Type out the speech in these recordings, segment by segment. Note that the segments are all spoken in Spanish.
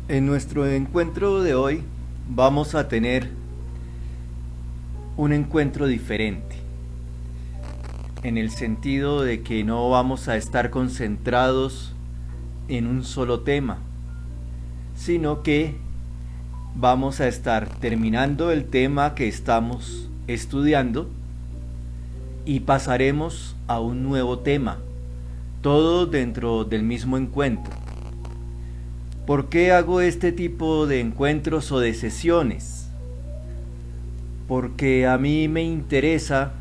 En nuestro encuentro de hoy vamos a tener un encuentro diferente, en el sentido de que no vamos a estar concentrados en un solo tema, sino que vamos a estar terminando el tema que estamos estudiando y pasaremos a un nuevo tema, todo dentro del mismo encuentro. ¿Por qué hago este tipo de encuentros o de sesiones? Porque a mí me interesa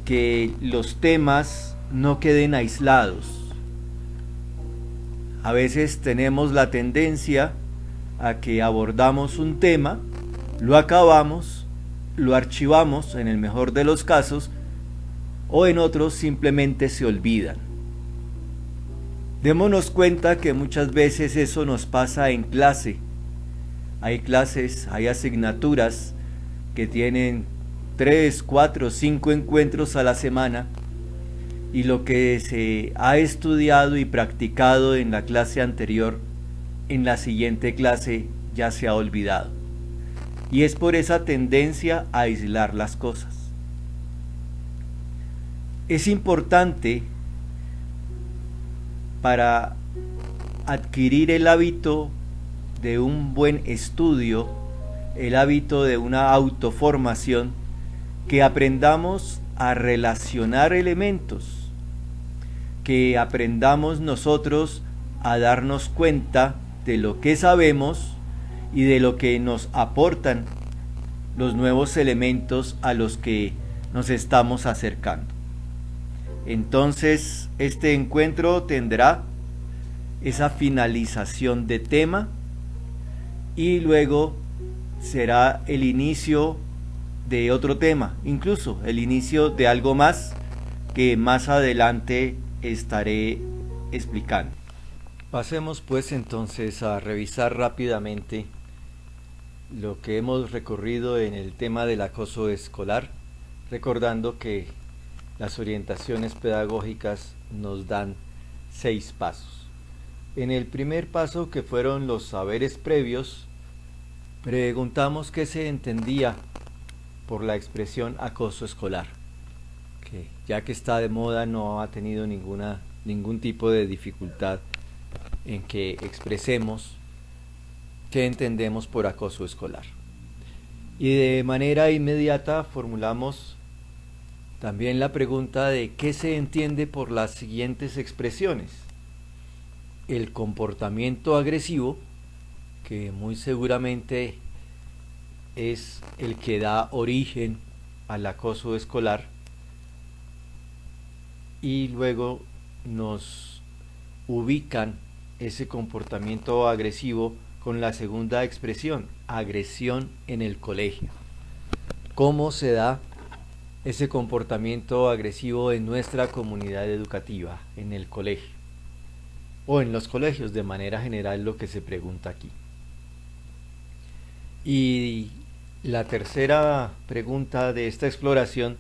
que los temas no queden aislados. A veces tenemos la tendencia a que abordamos un tema, lo acabamos, lo archivamos en el mejor de los casos, o en otros simplemente se olvidan. Démonos cuenta que muchas veces eso nos pasa en clase. Hay clases, hay asignaturas que tienen 3, 4, 5 encuentros a la semana y lo que se ha estudiado y practicado en la clase anterior, en la siguiente clase ya se ha olvidado. Y es por esa tendencia a aislar las cosas. Es importante para adquirir el hábito de un buen estudio, el hábito de una autoformación, que aprendamos a relacionar elementos, que aprendamos nosotros a darnos cuenta de lo que sabemos y de lo que nos aportan los nuevos elementos a los que nos estamos acercando. Entonces, este encuentro tendrá esa finalización de tema y luego será el inicio de otro tema, incluso el inicio de algo más que más adelante estaré explicando. Pasemos pues entonces a revisar rápidamente lo que hemos recorrido en el tema del acoso escolar, recordando que las orientaciones pedagógicas nos dan 6 pasos. En el primer paso, que fueron los saberes previos, preguntamos qué se entendía por la expresión acoso escolar, que ya que está de moda no ha tenido ningún tipo de dificultad en que expresemos qué entendemos por acoso escolar. Y de manera inmediata formulamos también la pregunta de qué se entiende por las siguientes expresiones. El comportamiento agresivo, que muy seguramente es el que da origen al acoso escolar, y luego nos ubican ese comportamiento agresivo con la segunda expresión, agresión en el colegio. ¿Cómo se da ese comportamiento agresivo en nuestra comunidad educativa, en el colegio o en los colegios de manera general? Lo que se pregunta aquí. Y la tercera pregunta de esta exploración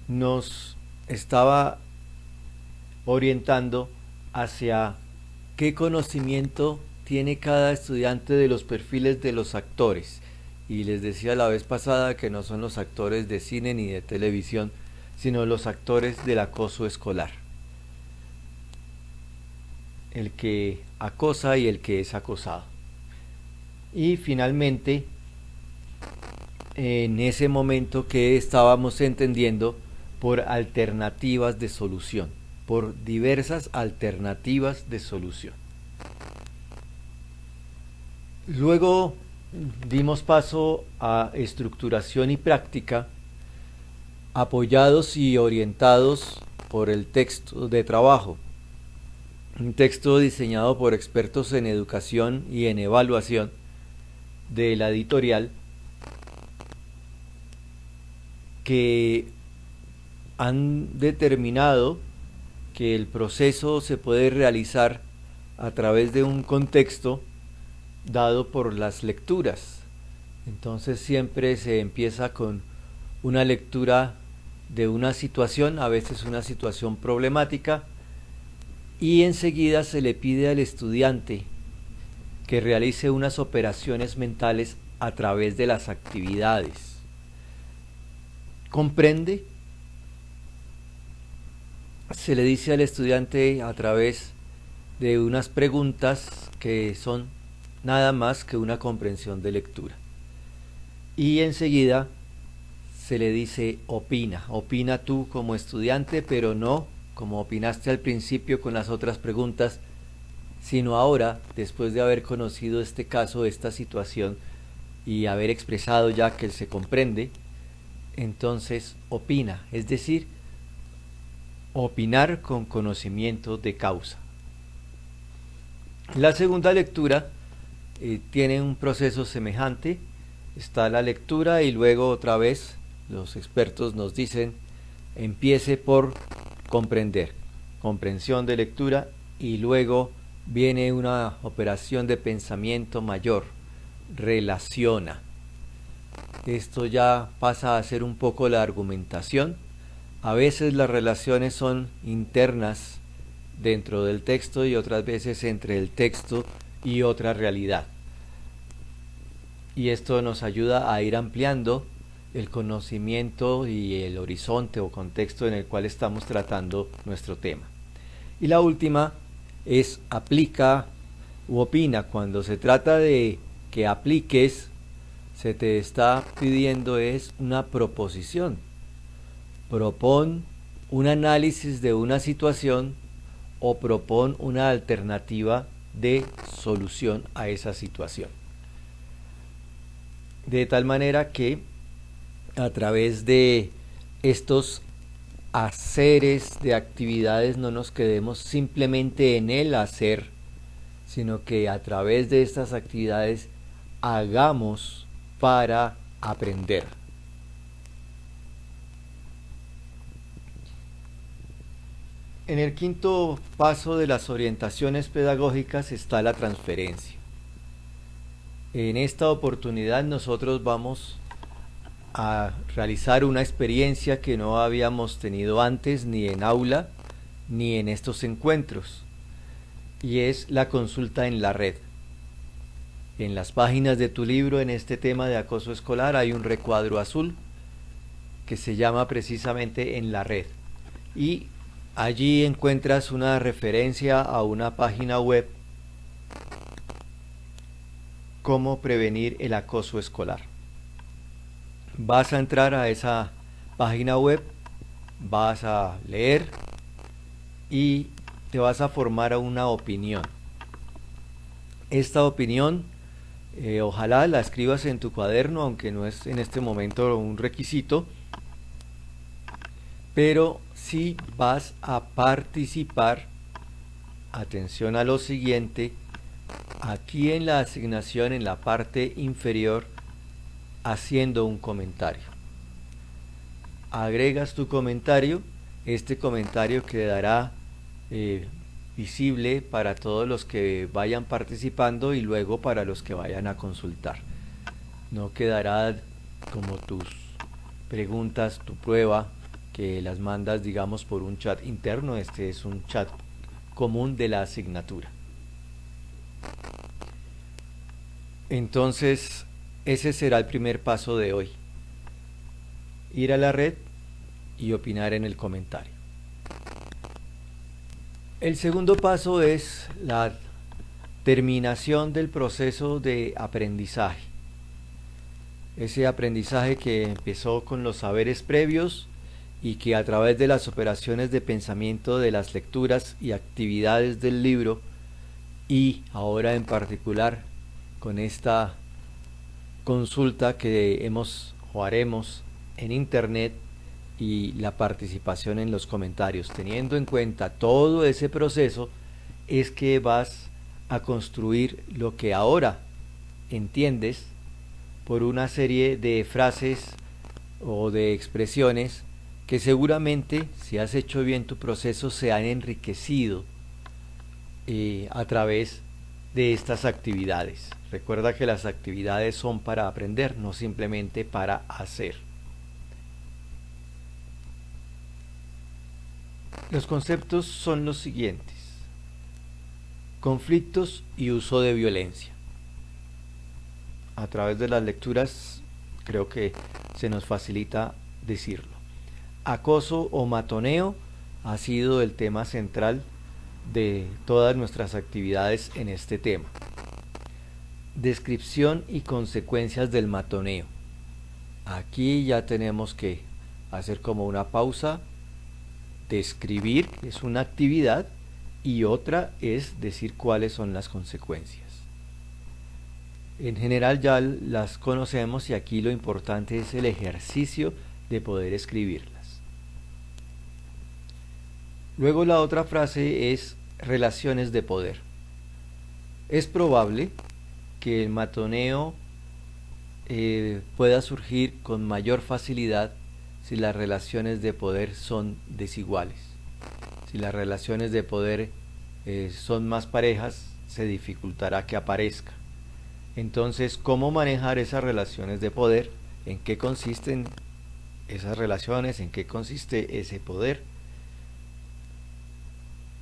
nos estaba orientando hacia qué conocimiento tiene cada estudiante de los perfiles de los actores. Y les decía la vez pasada que no son los actores de cine ni de televisión, sino los actores del acoso escolar. El que acosa y el que es acosado. Y finalmente, en ese momento, que estábamos entendiendo por alternativas de solución, por diversas alternativas de solución. Luego dimos paso a estructuración y práctica, apoyados y orientados por el texto de trabajo, un texto diseñado por expertos en educación y en evaluación de la editorial, que han determinado que el proceso se puede realizar a través de un contexto dado por las lecturas. Entonces siempre se empieza con una lectura de una situación, a veces una situación problemática, y enseguida se le pide al estudiante que realice unas operaciones mentales a través de las actividades. ¿Comprende? Se le dice al estudiante a través de unas preguntas que son nada más que una comprensión de lectura. Y enseguida se le dice opina. Opina tú como estudiante, pero no como opinaste al principio con las otras preguntas, sino ahora, después de haber conocido este caso, esta situación, y haber expresado ya que él se comprende, entonces opina, es decir, opinar con conocimiento de causa. La segunda lectura tiene un proceso semejante. Está la lectura y luego otra vez los expertos nos dicen empiece por comprender, comprensión de lectura, y luego viene una operación de pensamiento mayor, relaciona. Esto ya pasa a ser un poco la argumentación. A veces las relaciones son internas dentro del texto y otras veces entre el texto y otra realidad. Y esto nos ayuda a ir ampliando el conocimiento y el horizonte o contexto en el cual estamos tratando nuestro tema. Y la última es aplica u opina. Cuando se trata de que apliques, se te está pidiendo es una proposición. Propón un análisis de una situación o propón una alternativa de solución a esa situación. De tal manera que a través de estos haceres de actividades no nos quedemos simplemente en el hacer, sino que a través de estas actividades hagamos para aprender. En el quinto paso de las orientaciones pedagógicas está la transferencia. En esta oportunidad nosotros vamos a realizar una experiencia que no habíamos tenido antes ni en aula ni en estos encuentros, y es la consulta en la red. En las páginas de tu libro, en este tema de acoso escolar, hay un recuadro azul que se llama precisamente En la red, y allí encuentras una referencia a una página web, Cómo prevenir el acoso escolar. Vas a entrar a esa página web, vas a leer y te vas a formar una opinión. Esta opinión ojalá la escribas en tu cuaderno, aunque no es en este momento un requisito, pero si vas a participar, atención a lo siguiente, aquí en la asignación, en la parte inferior, haciendo un comentario. Agregas tu comentario, este comentario quedará visible para todos los que vayan participando y luego para los que vayan a consultar. No quedará como tus preguntas, tu prueba, que las mandas digamos por un chat interno. Este es un chat común de la asignatura. Entonces ese será el primer paso de hoy: ir a la red y opinar en el comentario. El segundo paso es la terminación del proceso de aprendizaje. Ese aprendizaje que empezó con los saberes previos y que a través de las operaciones de pensamiento de las lecturas y actividades del libro, y ahora en particular con esta consulta que hemos o haremos en internet y la participación en los comentarios, teniendo en cuenta todo ese proceso, es que vas a construir lo que ahora entiendes por una serie de frases o de expresiones que seguramente, si has hecho bien tu proceso, se han enriquecido a través de estas actividades. Recuerda que las actividades son para aprender, no simplemente para hacer. Los conceptos son los siguientes: conflictos y uso de violencia. a través de las lecturas creo que se nos facilita decirlo. Acoso o matoneo ha sido el tema central de todas nuestras actividades en este tema. Descripción y consecuencias del matoneo. Aquí ya tenemos que hacer como una pausa, describir es una actividad y otra es decir cuáles son las consecuencias. En general ya las conocemos y aquí lo importante es el ejercicio de poder escribirlas. Luego la otra frase es relaciones de poder. Es probable que el matoneo pueda surgir con mayor facilidad si las relaciones de poder son desiguales. Si las relaciones de poder son más parejas, se dificultará que aparezca. Entonces, ¿cómo manejar esas relaciones de poder? ¿En qué consisten esas relaciones? ¿En qué consiste ese poder?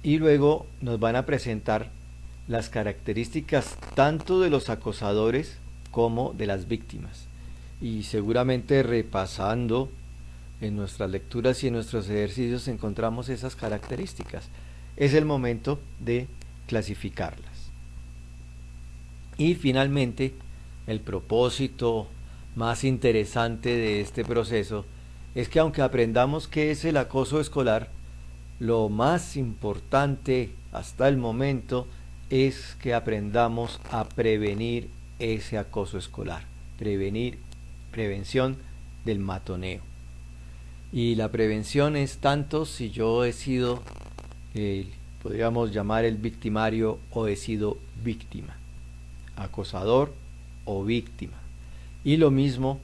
Y luego nos van a presentar las características tanto de los acosadores como de las víctimas. Y seguramente repasando en nuestras lecturas y en nuestros ejercicios encontramos esas características. Es el momento de clasificarlas. Y finalmente, el propósito más interesante de este proceso es que aunque aprendamos qué es el acoso escolar, lo más importante hasta el momento es que aprendamos a prevenir ese acoso escolar, prevención del matoneo. Y la prevención es tanto si yo he sido, podríamos llamar el victimario o he sido víctima, acosador o víctima. Y lo mismo,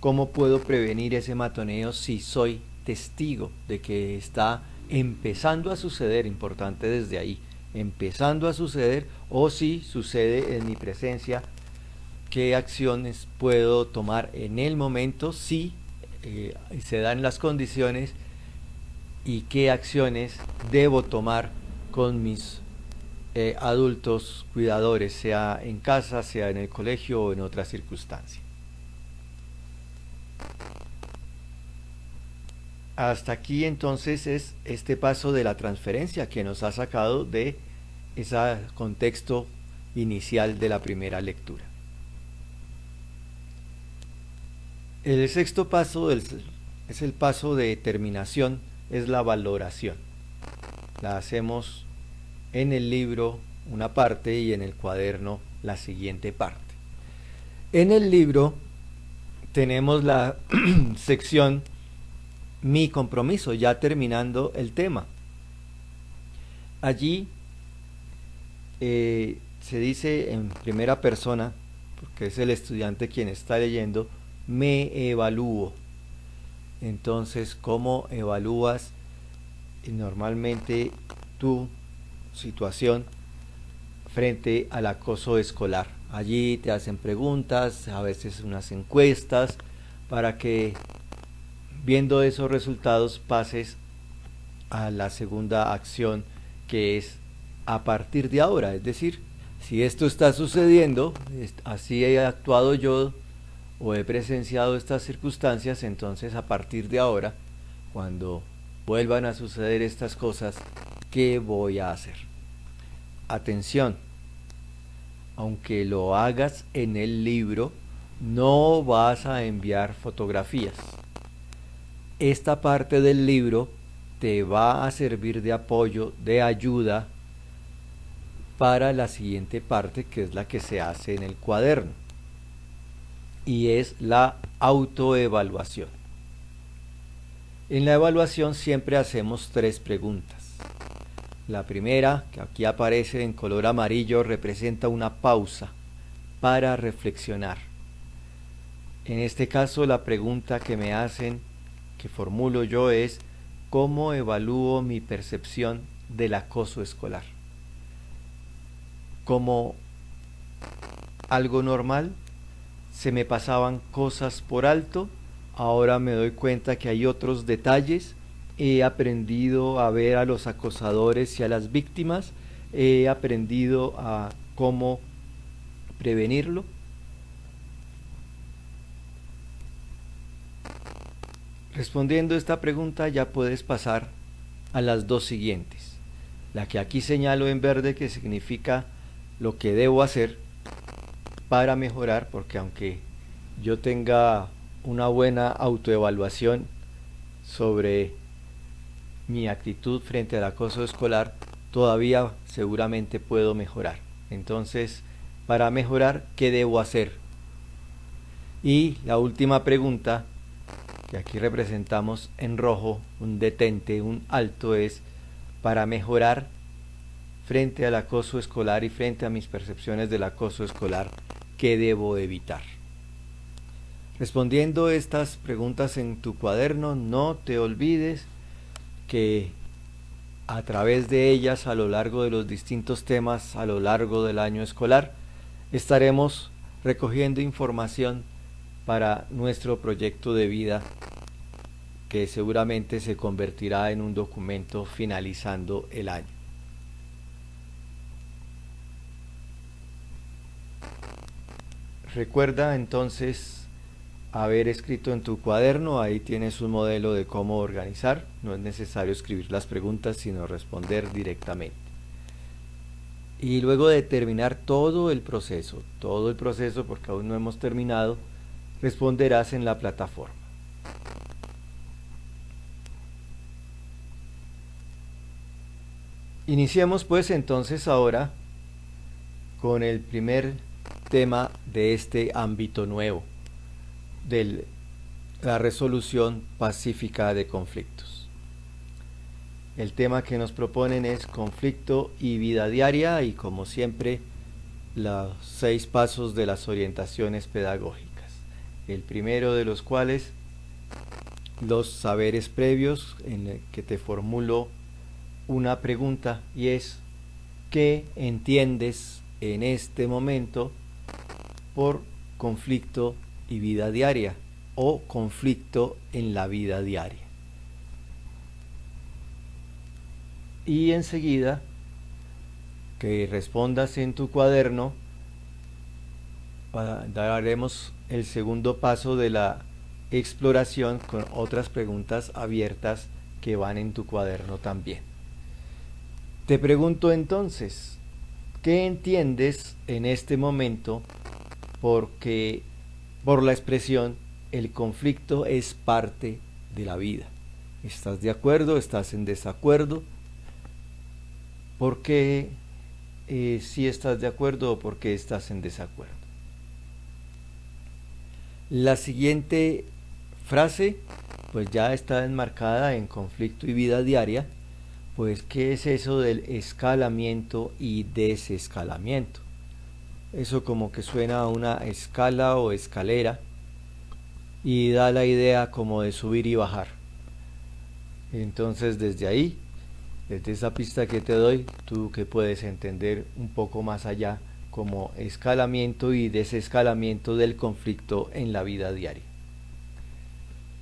¿cómo puedo prevenir ese matoneo si soy testigo de que está empezando a suceder? Importante desde ahí, empezando a suceder, o si sucede en mi presencia, ¿qué acciones puedo tomar en el momento si se dan las condiciones y qué acciones debo tomar con mis adultos cuidadores, sea en casa, sea en el colegio o en otra circunstancia? Hasta aquí entonces es este paso de la transferencia que nos ha sacado de ese contexto inicial de la primera lectura. El sexto paso es el paso de terminación, es la valoración. La hacemos en el libro una parte y en el cuaderno la siguiente parte. En el libro tenemos la sección Mi compromiso, ya terminando el tema. Allí se dice en primera persona, porque es el estudiante quien está leyendo, me evalúo. Entonces, ¿cómo evalúas normalmente tu situación frente al acoso escolar? Allí te hacen preguntas, a veces unas encuestas, para que viendo esos resultados pases a la segunda acción, que es a partir de ahora. Es decir, si esto está sucediendo, así he actuado yo o he presenciado estas circunstancias, entonces a partir de ahora, cuando vuelvan a suceder estas cosas, ¿qué voy a hacer? Atención, aunque lo hagas en el libro, no vas a enviar fotografías. Esta parte del libro te va a servir de apoyo, de ayuda para la siguiente parte, que es la que se hace en el cuaderno, y es la autoevaluación. En la evaluación siempre hacemos 3 preguntas. La primera, que aquí aparece en color amarillo, representa una pausa para reflexionar. En este caso, la pregunta que me hacen, que formulo yo, es ¿cómo evalúo mi percepción del acoso escolar? ¿Como algo normal? ¿Se me pasaban cosas por alto? Ahora me doy cuenta que hay otros detalles. He aprendido a ver a los acosadores y a las víctimas. He aprendido a cómo prevenirlo. Respondiendo esta pregunta ya puedes pasar a las dos siguientes. La que aquí señalo en verde, que significa lo que debo hacer para mejorar, porque aunque yo tenga una buena autoevaluación sobre mi actitud frente al acoso escolar, todavía seguramente puedo mejorar. Entonces, para mejorar, ¿qué debo hacer? Y la última pregunta, que aquí representamos en rojo, un detente, un alto, es para mejorar frente al acoso escolar y frente a mis percepciones del acoso escolar, ¿qué debo evitar? Respondiendo estas preguntas en tu cuaderno, no te olvides que a través de ellas, a lo largo de los distintos temas, a lo largo del año escolar, estaremos recogiendo información para nuestro proyecto de vida, que seguramente se convertirá en un documento finalizando el año. Recuerda entonces haber escrito en tu cuaderno, ahí tienes un modelo de cómo organizar, no es necesario escribir las preguntas, sino responder directamente. Y luego de terminar todo el proceso, porque aún no hemos terminado, responderás en la plataforma. Iniciemos pues entonces ahora con el primer tema de este ámbito nuevo, de la resolución pacífica de conflictos. El tema que nos proponen es conflicto y vida diaria, y como siempre, los 6 pasos de las orientaciones pedagógicas. El primero de los cuales, los saberes previos, en el que te formulo una pregunta, y es: ¿qué entiendes en este momento por conflicto y vida diaria, o conflicto en la vida diaria? Y enseguida que respondas en tu cuaderno, daremos el segundo paso de la exploración con otras preguntas abiertas que van en tu cuaderno también. Te pregunto entonces, ¿qué entiendes en este momento por la expresión el conflicto es parte de la vida? ¿Estás de acuerdo? ¿Estás en desacuerdo? ¿Por qué si estás de acuerdo o por qué estás en desacuerdo? La siguiente frase pues ya está enmarcada en conflicto y vida diaria. Pues, ¿qué es eso del escalamiento y desescalamiento? Eso como que suena a una escala o escalera y da la idea como de subir y bajar. Entonces, desde ahí, desde esa pista que te doy, tú que puedes entender un poco más allá como escalamiento y desescalamiento del conflicto en la vida diaria.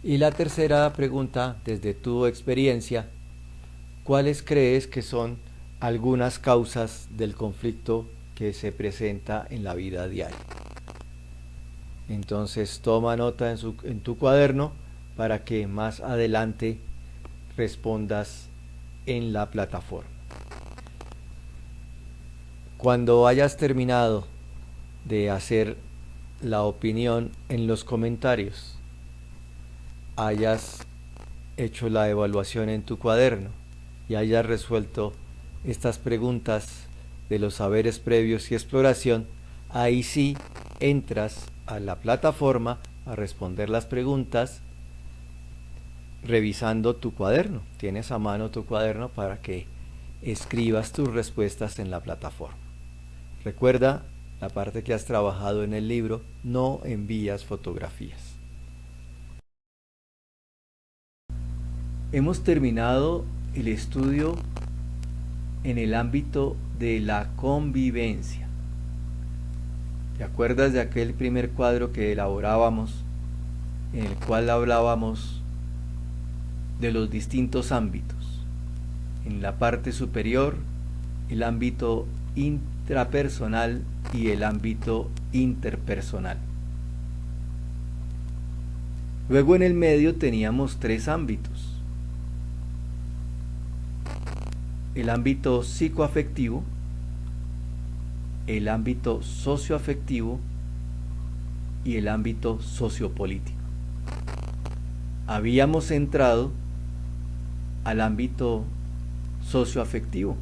Y la tercera pregunta, desde tu experiencia, ¿cuáles crees que son algunas causas del conflicto que se presenta en la vida diaria? Entonces toma nota en tu cuaderno para que más adelante respondas en la plataforma. Cuando hayas terminado de hacer la opinión en los comentarios, hayas hecho la evaluación en tu cuaderno y hayas resuelto estas preguntas de los saberes previos y exploración, ahí sí entras a la plataforma a responder las preguntas revisando tu cuaderno. Tienes a mano tu cuaderno para que escribas tus respuestas en la plataforma. Recuerda la parte que has trabajado en el libro: no envías fotografías. Hemos terminado el estudio en el ámbito de la convivencia. ¿Te acuerdas de aquel primer cuadro que elaborábamos, en el cual hablábamos de los distintos ámbitos? En la parte superior, el ámbito intrapersonal y el ámbito interpersonal. Luego en el medio teníamos 3 ámbitos: el ámbito psicoafectivo, el ámbito socioafectivo y el ámbito sociopolítico. Habíamos entrado al ámbito socioafectivo,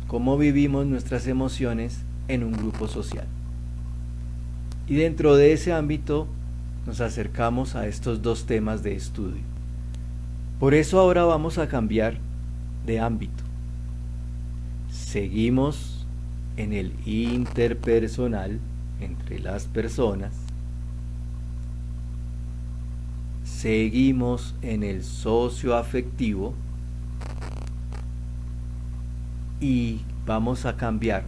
cómo vivimos nuestras emociones en un grupo social. Y dentro de ese ámbito nos acercamos a estos 2 temas de estudio. Por eso ahora vamos a cambiar de ámbito. Seguimos en el interpersonal, entre las personas. Seguimos en el socioafectivo y vamos a cambiar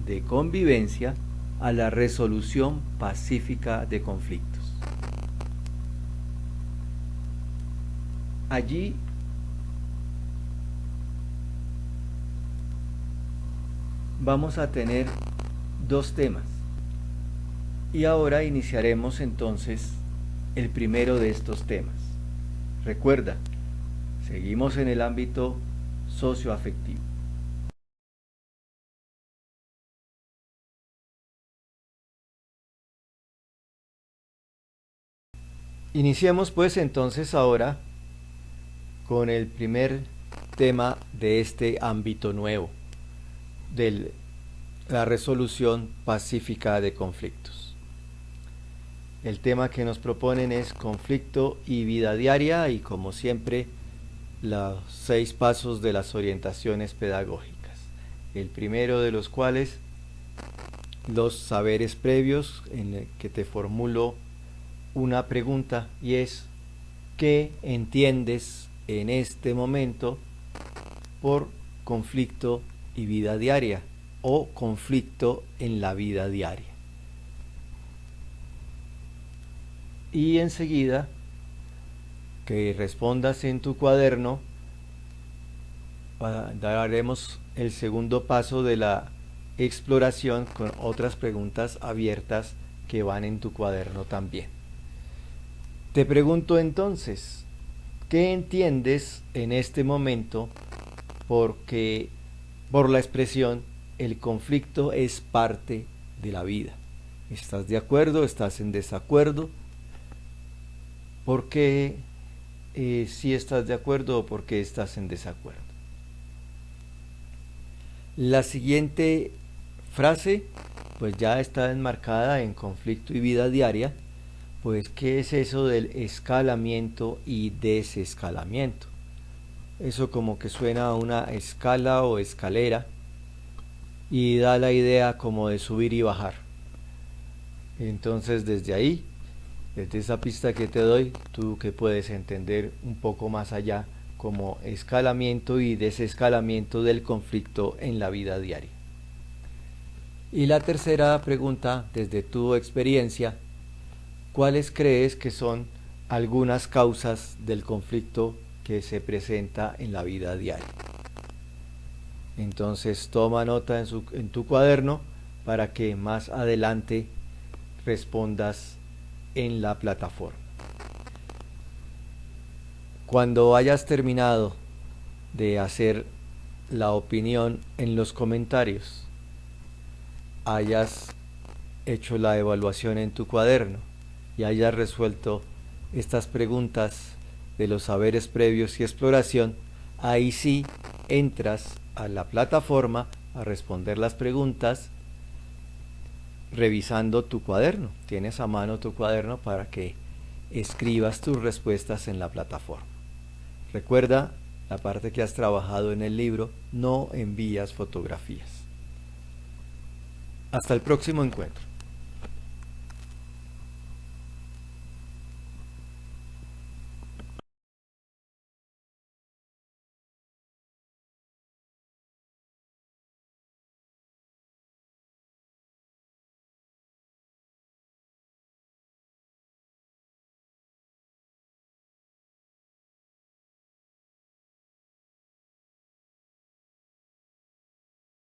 de convivencia a la resolución pacífica de conflictos. Allí vamos a tener 2 temas y ahora iniciaremos entonces el primero de estos temas. Recuerda, seguimos en el ámbito socioafectivo. Iniciemos pues entonces ahora con el primer tema de este ámbito nuevo, de la resolución pacífica de conflictos. El tema que nos proponen es conflicto y vida diaria, y como siempre los 6 pasos de las orientaciones pedagógicas. El primero de los cuales, los saberes previos, en el que te formulo una pregunta, y es: ¿qué entiendes en este momento por conflicto y vida diaria o conflicto en la vida diaria? Y enseguida que respondas en tu cuaderno, daremos el segundo paso de la exploración con otras preguntas abiertas que van en tu cuaderno también. Te pregunto entonces, ¿qué entiendes en este momento por la expresión el conflicto es parte de la vida? ¿Estás de acuerdo? ¿Estás en desacuerdo? ¿Por qué si estás de acuerdo o por qué estás en desacuerdo? La siguiente frase pues ya está enmarcada en conflicto y vida diaria. Pues, ¿qué es eso del escalamiento y desescalamiento? Eso como que suena a una escala o escalera y da la idea como de subir y bajar. Entonces desde ahí, desde esa pista que te doy, tú que puedes entender un poco más allá como escalamiento y desescalamiento del conflicto en la vida diaria. Y la tercera pregunta, desde tu experiencia, ¿cuáles crees que son algunas causas del conflicto que se presenta en la vida diaria? Entonces toma nota en tu cuaderno para que más adelante respondas en la plataforma. Cuando hayas terminado de hacer la opinión en los comentarios, hayas hecho la evaluación en tu cuaderno y hayas resuelto estas preguntas de los saberes previos y exploración, ahí sí entras a la plataforma a responder las preguntas revisando tu cuaderno. Tienes a mano tu cuaderno para que escribas tus respuestas en la plataforma. Recuerda la parte que has trabajado en el libro: no envías fotografías. Hasta el próximo encuentro.